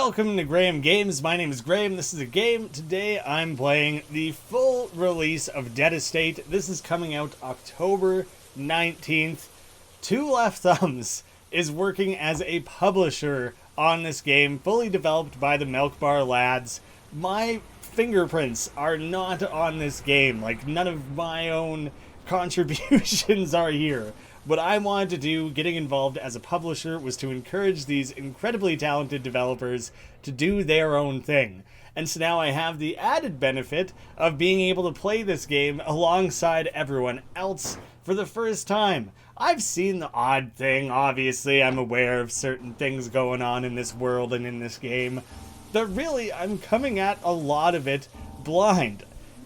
Welcome to Graeme Games. My name is Graeme. This is a game. Today I'm playing the full release of Dead Estate. This is coming out October 19th. Two Left Thumbs is working as a publisher on this game, fully developed by the Milkbar lads. My fingerprints are not on this game. Like, none of my own contributions are here. What I wanted to do, getting involved as a publisher, was to encourage these incredibly talented developers to do their own thing. And so now I have the added benefit of being able to play this game alongside everyone else for the first time. I've seen the odd thing, obviously. I'm aware of certain things going on in this world and in this game. But really, I'm coming at a lot of it blind.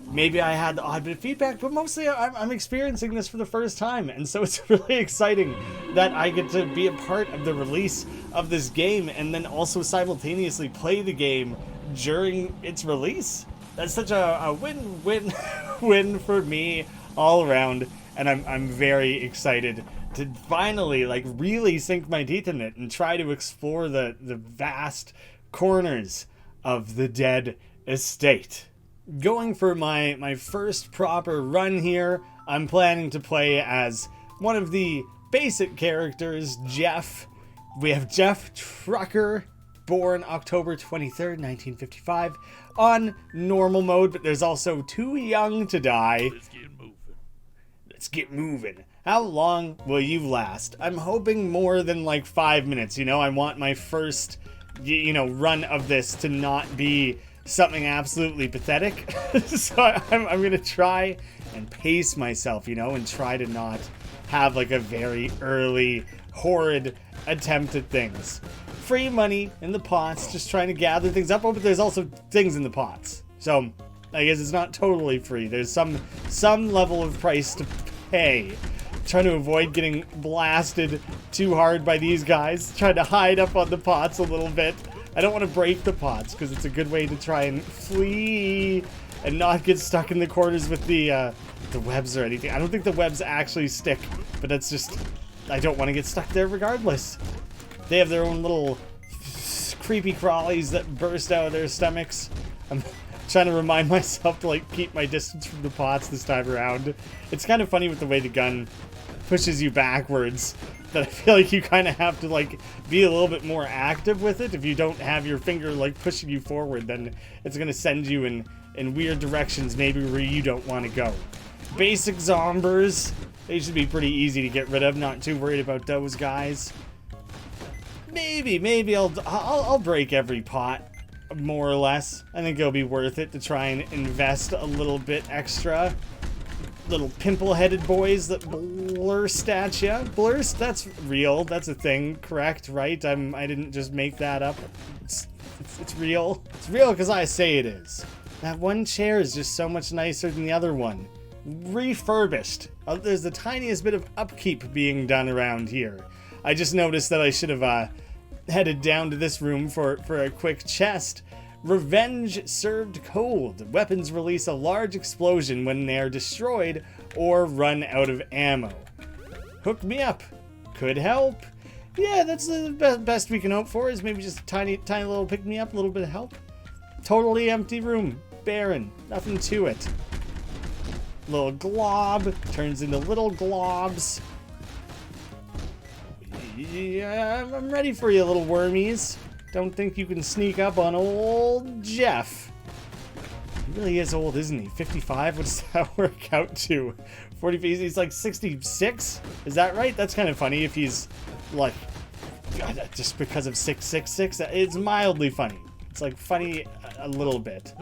Maybe I had the odd bit of feedback, but mostly I'm experiencing this for the first time, and so it's really exciting that I get to be a part of the release of this game and then also simultaneously play the game during its release. That's such a win-win-win for me all around, and I'm very excited to finally really sink my teeth in it and try to explore the vast corners of the Dead Estate. Going for my first proper run here, I'm planning to play as one of the basic characters, Jeff. We have Jeff Trucker, born October 23rd, 1955, on normal mode, but there's also Too Young to Die. Let's get moving. How long will you last? I'm hoping more than 5 minutes, I want my first, run of this to not be something absolutely pathetic. So I'm gonna try and pace myself, and try to not have a very early horrid attempt at things. Free money in the pots, just trying to gather things up. Oh, but there's also things in the pots, so I guess it's not totally free. There's some level of price to pay. Trying to avoid getting blasted too hard by these guys. Trying to hide up on the pots a little bit. I don't want to break the pots because it's a good way to try and flee and not get stuck in the corners with the webs or anything. I don't think the webs actually stick, but that's just, I don't want to get stuck there regardless. They have their own little creepy crawlies that burst out of their stomachs. I'm trying to remind myself to keep my distance from the pots this time around. It's kind of funny with the way the gun pushes you backwards, that I feel like you kind of have to be a little bit more active with it. If you don't have your finger pushing you forward, then it's gonna send you in weird directions, maybe where you don't want to go. Basic zombers, they should be pretty easy to get rid of. Not too worried about those guys. Maybe I'll break every pot, more or less. I think it'll be worth it to try and invest a little bit extra. Little pimple-headed boys that blurst at ya. Blurst, that's real. That's a thing, correct, right? I didn't just make that up. It's real. It's real because I say it is. That one chair is just so much nicer than the other one. Refurbished. There's the tiniest bit of upkeep being done around here. I just noticed that I should have headed down to this room for a quick chest. Revenge served cold. Weapons release a large explosion when they are destroyed or run out of ammo. Hook me up. Could help. Yeah, that's the best we can hope for, is maybe just a tiny little pick me up, a little bit of help. Totally empty room. Barren. Nothing to it. Little glob turns into little globs. Yeah, I'm ready for you, little wormies. Don't think you can sneak up on old Jeff. He really is old, isn't he? 55? What does that work out to? 40? He's 66? Is that right? That's kind of funny if he's God, just because of 666. It's mildly funny. It's funny a little bit.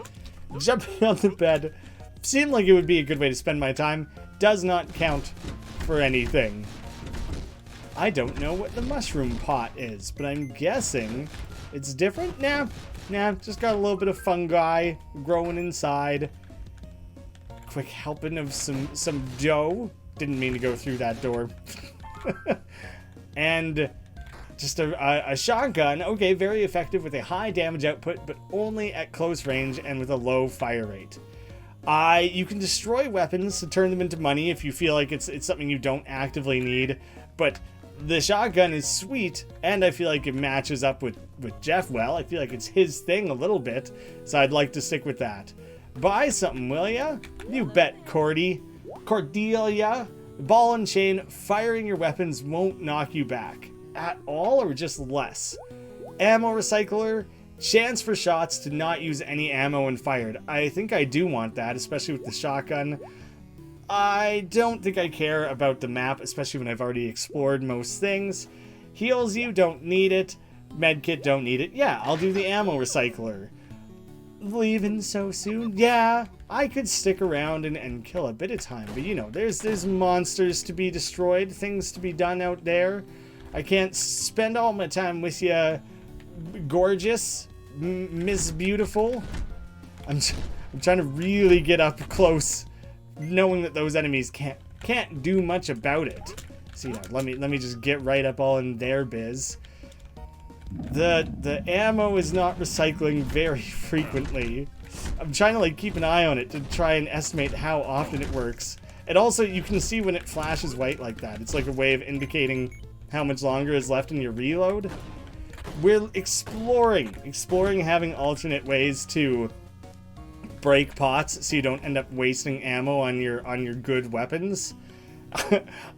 Jumping on the bed seemed like it would be a good way to spend my time. Does not count for anything. I don't know what the mushroom pot is, but I'm guessing it's different? Nah, just got a little bit of fungi growing inside. Quick helping of some dough. Didn't mean to go through that door. And just a shotgun. Okay, very effective with a high damage output, but only at close range and with a low fire rate. You can destroy weapons to turn them into money if you feel like it's something you don't actively need, but The shotgun is sweet, and I feel like it matches up with Jeff well. I feel like it's his thing a little bit, so I'd like to stick with that. Buy something, will ya? You bet, Cordelia. Ball and chain, firing your weapons won't knock you back. At all, or just less? Ammo recycler, chance for shots to not use any ammo when fired. I think I do want that, especially with the shotgun. I don't think I care about the map, especially when I've already explored most things. Heals you, don't need it. Medkit, don't need it. Yeah, I'll do the ammo recycler. Leaving so soon? Yeah, I could stick around and kill a bit of time, but you know, there's monsters to be destroyed, things to be done out there. I can't spend all my time with you, gorgeous, Miss Beautiful. I'm trying to really get up close, knowing that those enemies can't do much about it. So yeah, let me just get right up all in their biz. The ammo is not recycling very frequently. I'm trying to like keep an eye on it to try and estimate how often it works. And also you can see when it flashes white like that. It's like a way of indicating how much longer is left in your reload. We're exploring having alternate ways to break pots so you don't end up wasting ammo on your good weapons.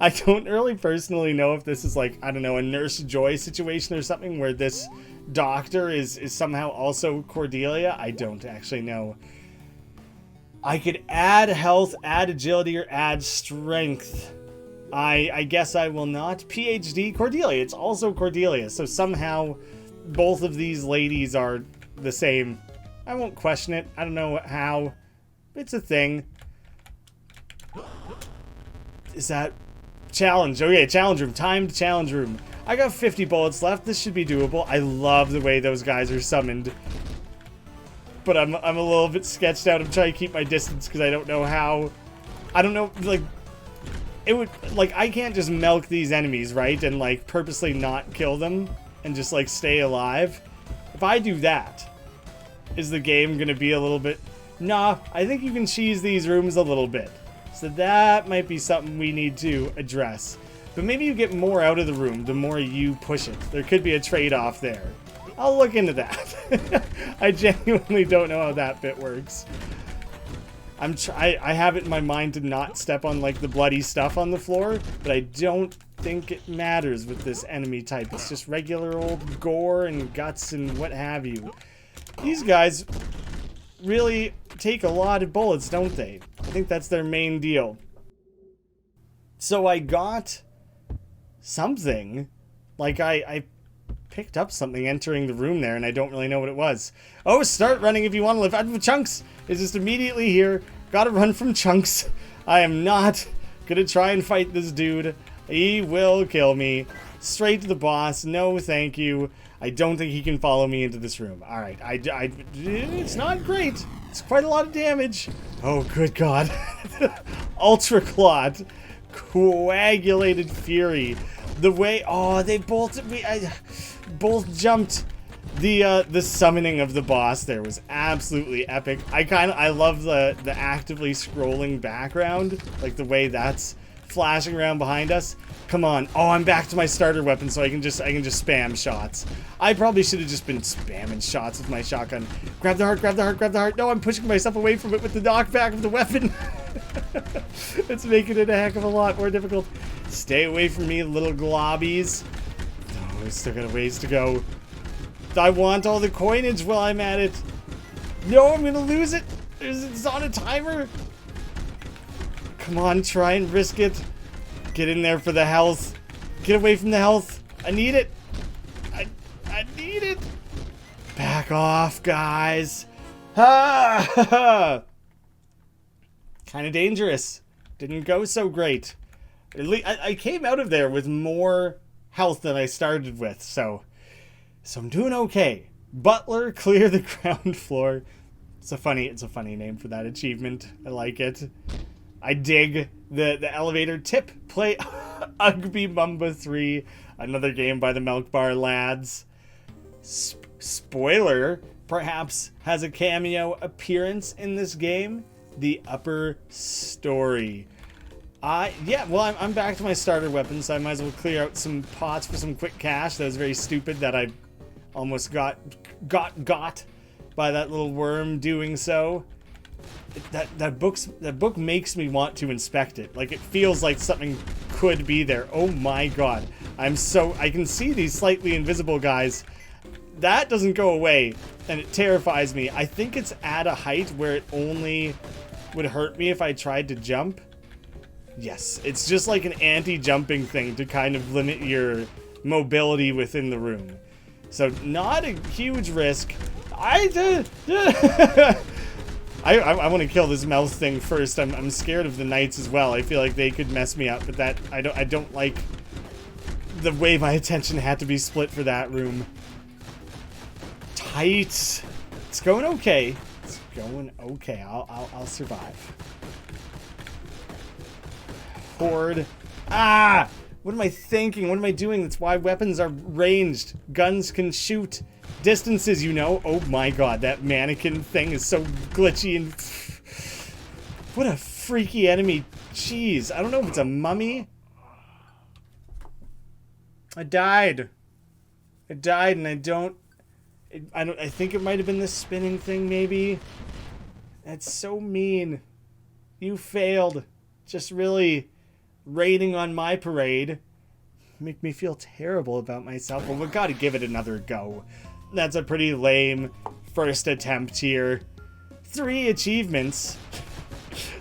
I don't really personally know if this is like, I don't know, a Nurse Joy situation or something where this doctor is somehow also Cordelia. I don't actually know. I could add health, add agility, or add strength. I guess I will not. PhD Cordelia. It's also Cordelia. So somehow both of these ladies are the same. I won't question it. I don't know how. It's a thing. Is that challenge? Okay, challenge room. Timed challenge room. I got 50 bullets left. This should be doable. I love the way those guys are summoned. But I'm a little bit sketched out. I'm trying to keep my distance because I don't know how. I don't know, like, it would, like, I can't just milk these enemies, right? And, like, purposely not kill them and just, like, stay alive. If I do that, is the game gonna be a little bit... Nah, I think you can cheese these rooms a little bit. So that might be something we need to address. But maybe you get more out of the room the more you push it. There could be a trade-off there. I'll look into that. I genuinely don't know how that bit works. I have it in my mind to not step on like the bloody stuff on the floor, but I don't think it matters with this enemy type. It's just regular old gore and guts and what have you. These guys really take a lot of bullets, don't they? I think that's their main deal. So I got something. Like I picked up something entering the room there and I don't really know what it was. Oh, start running if you want to live. Out of Chunks is just immediately here. Gotta run from Chunks. I am not gonna try and fight this dude. He will kill me. Straight to the boss. No, thank you. I don't think he can follow me into this room. Alright, it's not great. It's quite a lot of damage. Oh, good God. Ultra Clot. Coagulated Fury. The way... Oh, they both... both jumped. The summoning of the boss there was absolutely epic. I love the actively scrolling background. Like the way that's flashing around behind us. Come on. Oh, I'm back to my starter weapon so I can just spam shots. I probably should have just been spamming shots with my shotgun. Grab the heart, grab the heart, grab the heart. No, I'm pushing myself away from it with the knockback of the weapon. It's making it a heck of a lot more difficult. Stay away from me, little globbies. Oh, we still got a ways to go. I want all the coinage while I'm at it. No, I'm gonna lose it. It's on a timer. Come on, try and risk it. Get in there for the health. Get away from the health. I need it. I need it. Back off, guys. Ha! Kind of dangerous. Didn't go so great. At least I came out of there with more health than I started with, so I'm doing okay. Butler, clear the ground floor. It's a funny name for that achievement. I like it. I dig the elevator tip. Play Ugby Mumba 3, another game by the Milkbar lads. Spoiler, perhaps has a cameo appearance in this game. The upper story. Yeah, well, I'm back to my starter weapon, so I might as well clear out some pots for some quick cash. That was very stupid that I almost got by that little worm doing so. That book makes me want to inspect it. Like, it feels like something could be there. Oh my god. I can see these slightly invisible guys. That doesn't go away, and it terrifies me. I think it's at a height where it only would hurt me if I tried to jump. Yes, it's just like an anti-jumping thing to kind of limit your mobility within the room. So, not a huge risk. I want to kill this mouse thing first. I'm scared of the knights as well. I feel like they could mess me up, but that I don't like the way my attention had to be split for that room. Tight. It's going okay. It's going okay. I'll survive. Horde. Ah! What am I thinking? What am I doing? That's why weapons are ranged. Guns can shoot distances, you know. Oh my god, that mannequin thing is so glitchy and... What a freaky enemy. Jeez, I don't know if it's a mummy. I died. And I think it might have been the spinning thing, maybe. That's so mean. You failed. Just really raining on my parade. Make me feel terrible about myself. Well, we've got to give it another go. That's a pretty lame first attempt here. 3 achievements.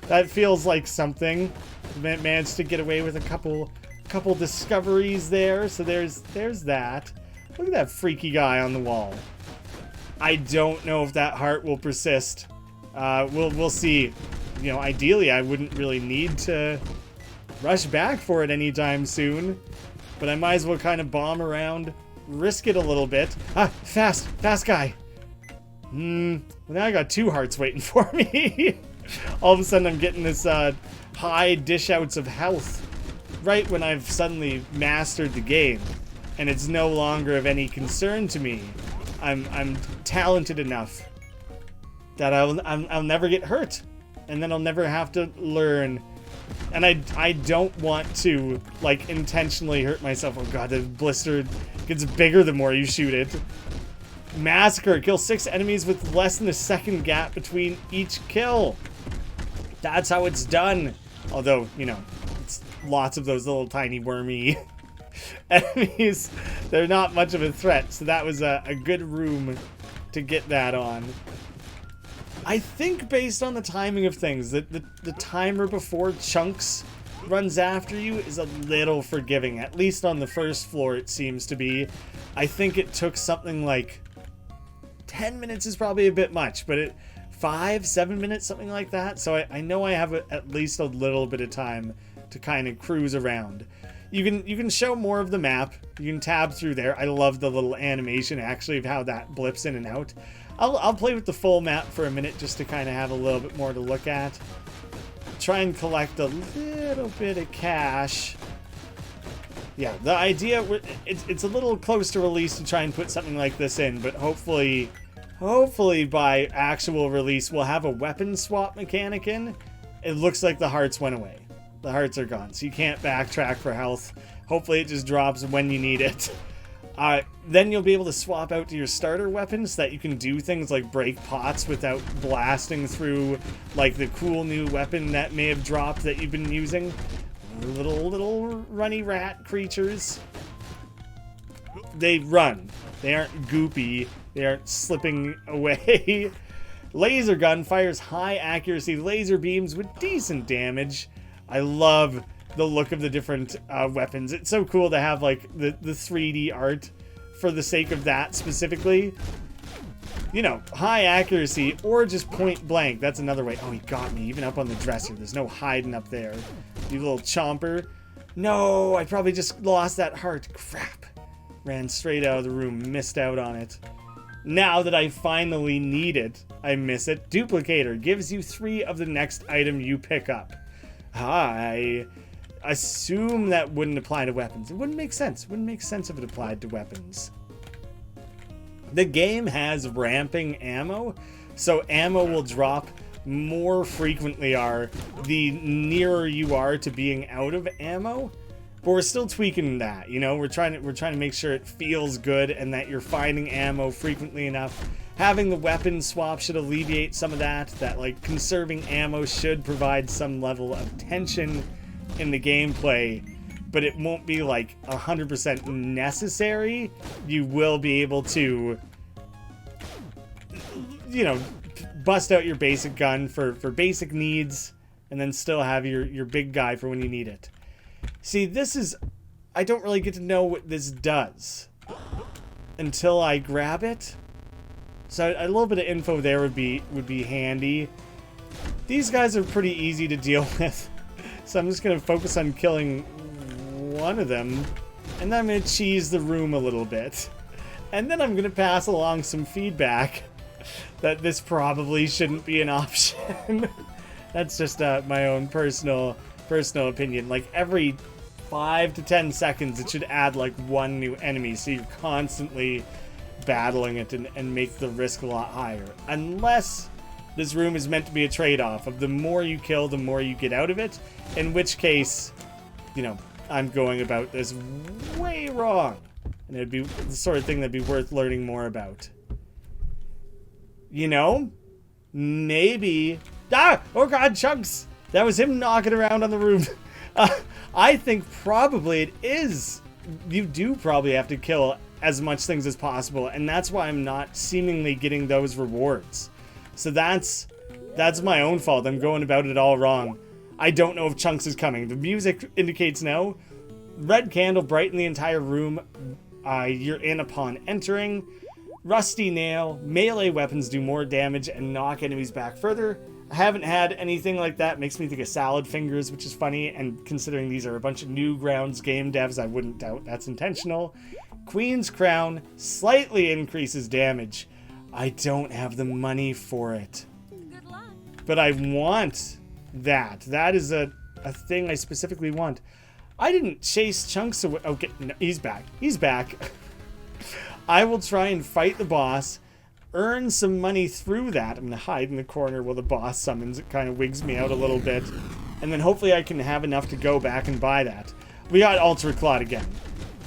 That feels like something. Managed to get away with a couple discoveries there. So there's that. Look at that freaky guy on the wall. I don't know if that heart will persist. We'll see. You know, ideally I wouldn't really need to rush back for it anytime soon, but I might as well kind of bomb around, risk it a little bit. Ah, fast guy. Well, now I got 2 hearts waiting for me. All of a sudden I'm getting this high dish outs of health right when I've suddenly mastered the game, and it's no longer of any concern to me. I'm talented enough that I'll never get hurt, and then I'll never have to learn. And I don't want to, like, intentionally hurt myself. Oh god, the blister gets bigger the more you shoot it. Massacre. Kill 6 enemies with less than a second gap between each kill. That's how it's done. Although, you know, it's lots of those little tiny wormy enemies. They're not much of a threat, so that was a good room to get that on. I think based on the timing of things, that the timer before chunks runs after you is a little forgiving. At least on the first floor it seems to be. I think it took something like 10 minutes is probably a bit much, but 5-7 minutes, something like that. So I know I have at least a little bit of time to kind of cruise around. You can show more of the map. You can tab through there. I love the little animation actually of how that blips in and out. I'll play with the full map for a minute just to kind of have a little bit more to look at. Try and collect a little bit of cash. Yeah, the idea, it's a little close to release to try and put something like this in, but hopefully by actual release we'll have a weapon swap mechanic in. It looks like the hearts went away. The hearts are gone, so you can't backtrack for health. Hopefully it just drops when you need it. Then you'll be able to swap out to your starter weapons so that you can do things like break pots without blasting through like the cool new weapon that may have dropped that you've been using. Little runny rat creatures. They run. They aren't goopy. They aren't slipping away. Laser gun fires high accuracy laser beams with decent damage. I love the look of the different weapons. It's so cool to have like the 3D art for the sake of that specifically. You know, high accuracy or just point blank. That's another way. Oh, he got me even up on the dresser. There's no hiding up there. You little chomper. No, I probably just lost that heart. Crap. Ran straight out of the room. Missed out on it. Now that I finally need it, I miss it. Duplicator gives you 3 of the next item you pick up. I assume that wouldn't apply to weapons. It wouldn't make sense. It wouldn't make sense if it applied to weapons. The game has ramping ammo, so ammo will drop more frequently are, the nearer you are to being out of ammo. But we're still tweaking that, you know? We're trying to make sure it feels good and that you're finding ammo frequently enough. Having the weapon swap should alleviate some of that. That, like, conserving ammo should provide some level of tension in the gameplay, but it won't be, like, 100% necessary. You will be able to, you know, bust out your basic gun for basic needs, and then still have your big guy for when you need it. See, this is... I don't really get to know what this does until I grab it. So a little bit of info there would be handy. These guys are pretty easy to deal with. So I'm just going to focus on killing one of them. And then I'm going to cheese the room a little bit. And then I'm going to pass along some feedback that this probably shouldn't be an option. That's just my own personal opinion. Like every 5 to 10 seconds it should add like one new enemy, so you're constantly battling it and make the risk a lot higher. Unless this room is meant to be a trade-off of the more you kill, the more you get out of it. In which case, you know, I'm going about this way wrong. And it'd be the sort of thing that'd be worth learning more about. You know? Maybe... Ah! Oh god, Chunks! That was him knocking around on the roof. I think probably it is. You do probably have to kill as much things as possible, and that's why I'm not seemingly getting those rewards. So that's my own fault. I'm going about it all wrong. I don't know if Chunks is coming. The music indicates no. Red candle brighten the entire room you're in upon entering. Rusty nail. Melee weapons do more damage and knock enemies back further. I haven't had anything like that. Makes me think of salad fingers, which is funny, and considering these are a bunch of Newgrounds game devs, I wouldn't doubt that's intentional. Queen's Crown slightly increases damage. I don't have the money for it. Good luck. But I want that. That is a thing I specifically want. I didn't chase Chunks away. Okay, no, he's back. He's back. I will try and fight the boss, earn some money through that. I'm going to hide in the corner while the boss summons. It kind of wigs me out a little bit. And then hopefully I can have enough to go back and buy that. We got Ultra Clawed again.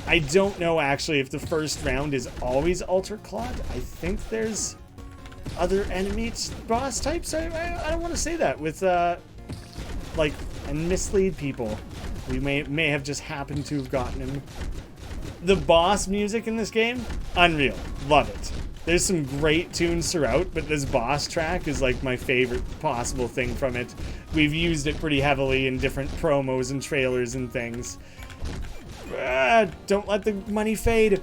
I don't know actually if the first round is always Ultra Clawed. I think there's other enemy boss types. I don't want to say that with like, and mislead people. We may have just happened to have gotten him. The boss music in this game, unreal. Love it. There's some great tunes throughout, but this boss track is like my favorite possible thing from it. We've used it pretty heavily in different promos and trailers and things. Don't let the money fade.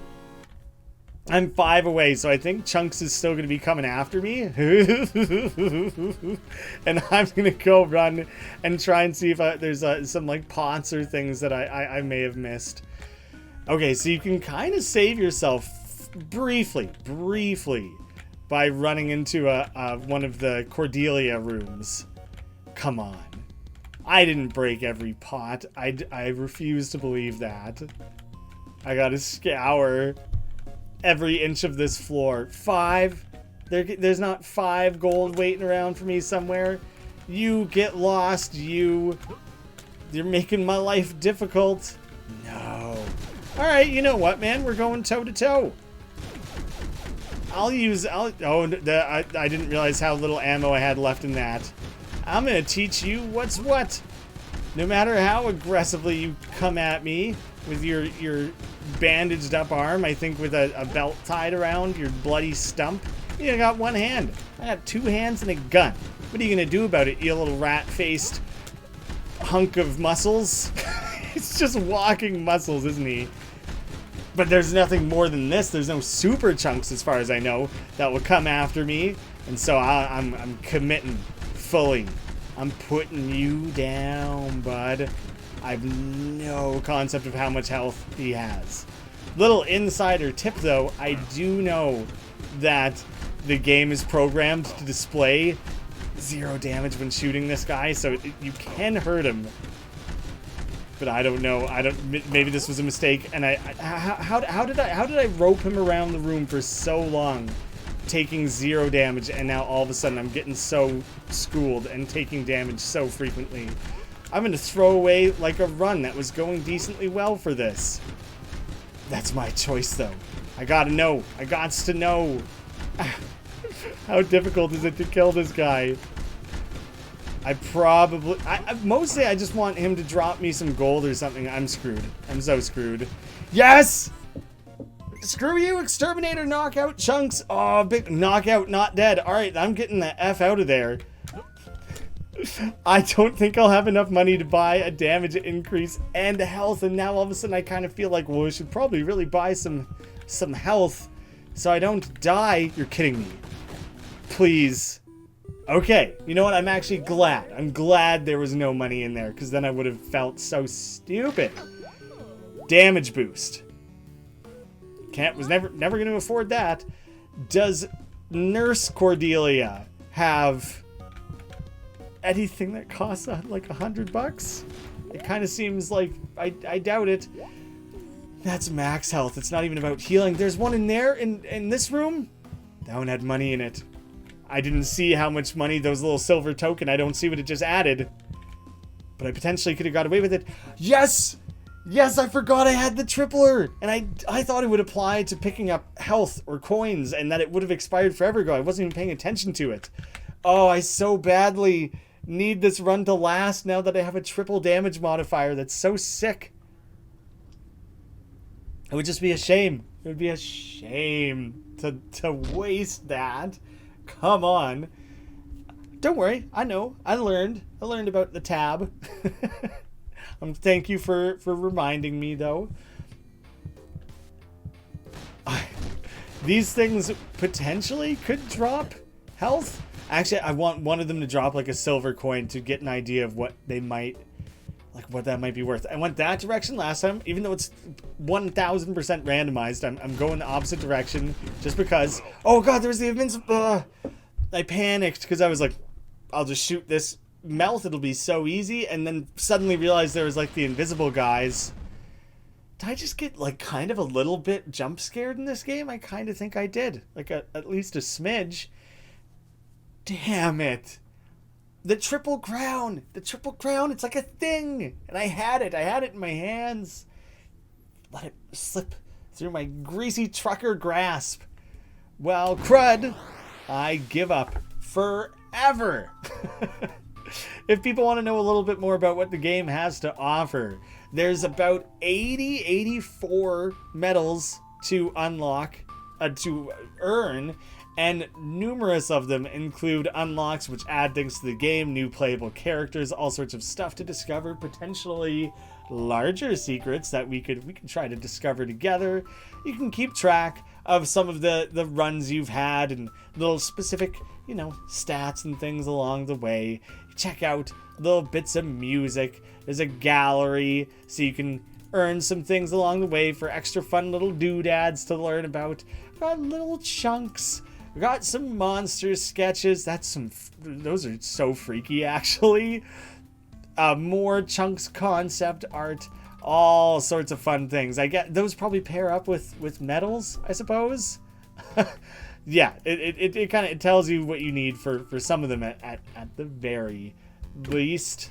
I'm 5 away, so I think Chunks is still going to be coming after me. And I'm going to go run and try and see if there's some like pots or things that I may have missed. Okay, so you can kind of save yourself briefly by running into one of the Cordelia rooms. Come on. I didn't break every pot. I refuse to believe that. I gotta scour every inch of this floor. 5? There's not 5 gold waiting around for me somewhere. You get lost, you're making my life difficult. No. Alright, you know what, man? We're going toe to toe. I didn't realize how little ammo I had left in that. I'm gonna teach you what's what. No matter how aggressively you come at me with your bandaged up arm, I think with a belt tied around your bloody stump, you got one hand. I got 2 hands and a gun. What are you gonna do about it, you little rat-faced hunk of muscles? He's just walking muscles, isn't he? But there's nothing more than this. There's no super Chunks, as far as I know, that will come after me. And so I'm committing fully. I'm putting you down, bud. I have no concept of how much health he has. Little insider tip, though. I do know that the game is programmed to display 0 damage when shooting this guy, so you can hurt him. But I don't know. Maybe this was a mistake. And how did I rope him around the room for so long taking 0 damage, and now all of a sudden I'm getting so schooled and taking damage so frequently. I'm going to throw away like a run that was going decently well for this. That's my choice, though. I gotta know. I gots to know. How difficult is it to kill this guy? Mostly I just want him to drop me some gold or something. I'm screwed. I'm so screwed. Yes! Screw you, exterminator, knockout chunks. Oh, big knockout, not dead. All right, I'm getting the F out of there. I don't think I'll have enough money to buy a damage increase and health, and now all of a sudden I kind of feel like, well, I should probably really buy some health so I don't die. You're kidding me. Please. Okay, you know what? I'm actually glad. I'm glad there was no money in there, because then I would have felt so stupid. Damage boost. Was never going to afford that. Does Nurse Cordelia have anything that costs like $100? It kind of seems like I doubt it. That's max health. It's not even about healing. There's one in there in this room. That one had money in it. I didn't see how much money those little silver token. I don't see what it just added. But I potentially could have got away with it. Yes! Yes, I forgot I had the tripler. And I thought it would apply to picking up health or coins and that it would have expired forever ago. I wasn't even paying attention to it. Oh, I so badly need this run to last now that I have a triple damage modifier. That's so sick. It would just be a shame. It would be a shame to waste that. Come on. Don't worry. I know. I learned about the tab. Thank you for reminding me, though. These things potentially could drop health. Actually, I want one of them to drop like a silver coin to get an idea of what they might, like what that might be worth. I went that direction last time, even though it's 1000% randomized. I'm going the opposite direction just because. Oh god, there was the invincible. I panicked because I was like, I'll just shoot this mouth. It'll be so easy, and then suddenly realized there was like the invisible guys. Did I just get like kind of a little bit jump scared in this game? I kind of think I did, like at least a smidge. Damn it. The triple crown. The triple crown. It's like a thing. And I had it in my hands. Let it slip through my greasy trucker grasp. Well, crud. I give up forever. If people want to know a little bit more about what the game has to offer, there's about 84 medals to unlock, to earn. And numerous of them include unlocks which add things to the game, new playable characters, all sorts of stuff to discover, potentially larger secrets that we could try to discover together. You can keep track of some of the runs you've had and little specific, stats and things along the way. Check out little bits of music. There's a gallery so you can earn some things along the way for extra fun little doodads to learn about. Got little chunks. We got some monster sketches. Those are so freaky, actually. More chunks concept art. All sorts of fun things. I get those probably pair up with medals, I suppose. Yeah, it kind of tells you what you need for some of them at the very least.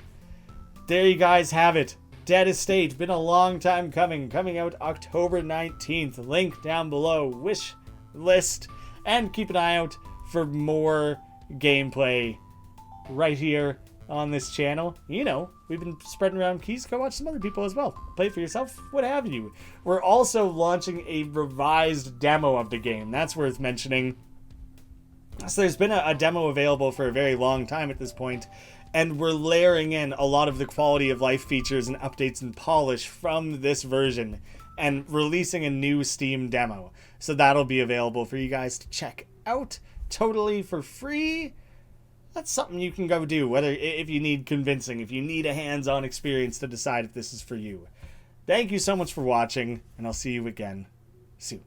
There you guys have it. Dead Estate. Been a long time coming out October 19th. Link down below. Wish list. And keep an eye out for more gameplay right here on this channel. We've been spreading around keys. Go watch some other people as well. Play it for yourself, what have you. We're also launching a revised demo of the game. That's worth mentioning. So there's been a demo available for a very long time at this point, and we're layering in a lot of the quality of life features and updates and polish from this version and releasing a new Steam demo. So that'll be available for you guys to check out totally for free. That's something you can go do, whether if you need convincing, if you need a hands-on experience to decide if this is for you. Thank you so much for watching, and I'll see you again soon.